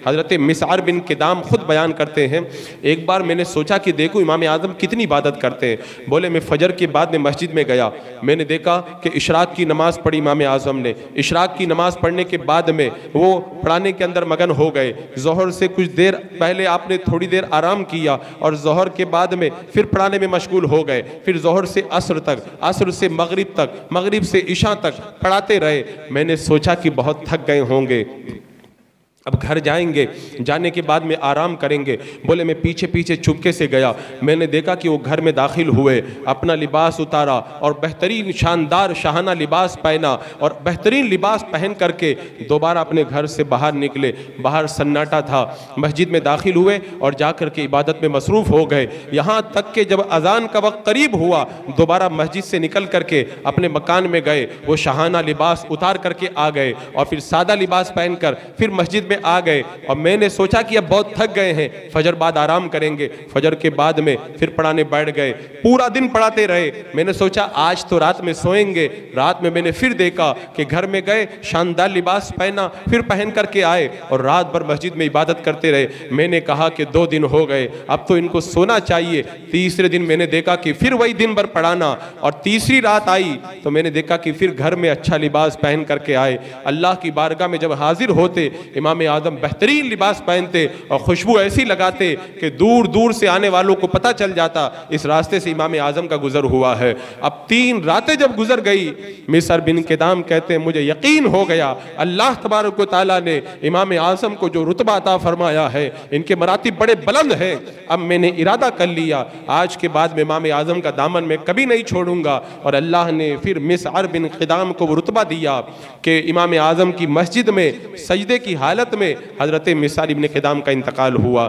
حضرت مسعر بن کدام خود بیان کرتے ہیں، ایک بار میں نے سوچا کہ دیکھو امام اعظم کتنی عبادت کرتے ہیں۔ بولے میں فجر کے بعد میں مسجد میں گیا، میں نے دیکھا کہ اشراق کی نماز پڑھی امام اعظم نے۔ اشراق کی نماز پڑھنے کے بعد میں وہ پڑھانے کے اندر مگن ہو گئے۔ ظہر سے کچھ دیر پہلے آپ نے تھوڑی دیر آرام کیا اور ظہر کے بعد میں پھر پڑھانے میں مشغول ہو گئے، پھر ظہر سے عصر تک، عصر سے مغرب تک، مغرب سے عشاء تک پڑھاتے رہے۔ میں نے سوچا کہ بہت تھک گئے ہوں گے، اب گھر جائیں گے، جانے کے بعد میں آرام کریں گے۔ بولے میں پیچھے پیچھے چپکے سے گیا، میں نے دیکھا کہ وہ گھر میں داخل ہوئے، اپنا لباس اتارا اور بہترین شاندار شاہانہ لباس پہنا اور بہترین لباس پہن کر کے دوبارہ اپنے گھر سے باہر نکلے۔ باہر سناٹا تھا، مسجد میں داخل ہوئے اور جا کر کے عبادت میں مصروف ہو گئے، یہاں تک کہ جب اذان کا وقت قریب ہوا دوبارہ مسجد سے نکل کر کے اپنے مکان میں گئے، وہ شاہانہ لباس اتار کر کے آ گئے اور پھر سادہ لباس پہن کر پھر مسجد میں آ گئے۔ اور میں نے سوچا کہ اب بہت تھک گئے ہیں، فجر بعد آرام کریں گے، فجر کے بعد میں پھر پڑھانے بیٹھ گئے، پورا دن پڑھاتے رہے۔ میں نے سوچا آج تو رات میں سوئیں گے، رات میں نے پھر دیکھا کہ گھر میں گئے، شاندار لباس پہنا، پھر پہن کر کے آئے اور رات بھر مسجد میں عبادت کرتے رہے۔ میں نے کہا کہ 2 دن ہو گئے، اب تو ان کو سونا چاہیے۔ تیسرے دن میں نے دیکھا کہ پھر وہی دن بھر پڑھانا، اور تیسری رات آئی تو میں نے دیکھا کہ پھر گھر میں اچھا لباس پہن کر کے آئے۔ اللہ کی بارگاہ میں جب حاضر ہوتے امام اعظم بہترین لباس پہنتے اور خوشبو ایسی لگاتے کہ دور دور سے آنے والوں کو پتہ چل جاتا اس راستے سے امام اعظم کا گزر ہوا ہے۔ اب 3 راتیں جب گزر گئی، مسعر بن کدام کہتے ہیں مجھے یقین ہو گیا اللہ تبارک و تعالیٰ نے امام اعظم کو جو رتبہ عطا فرمایا ہے، ان کے مراتب بڑے بلند ہیں۔ اب میں نے ارادہ کر لیا آج کے بعد میں امام اعظم کا دامن میں کبھی نہیں چھوڑوں گا، اور اللہ نے پھر مسعر بن کدام کو وہ رتبہ دیا کہ امام اعظم کی مسجد میں سجدے کی حالت میں حضرت مسعر بن کدام کا انتقال ہوا۔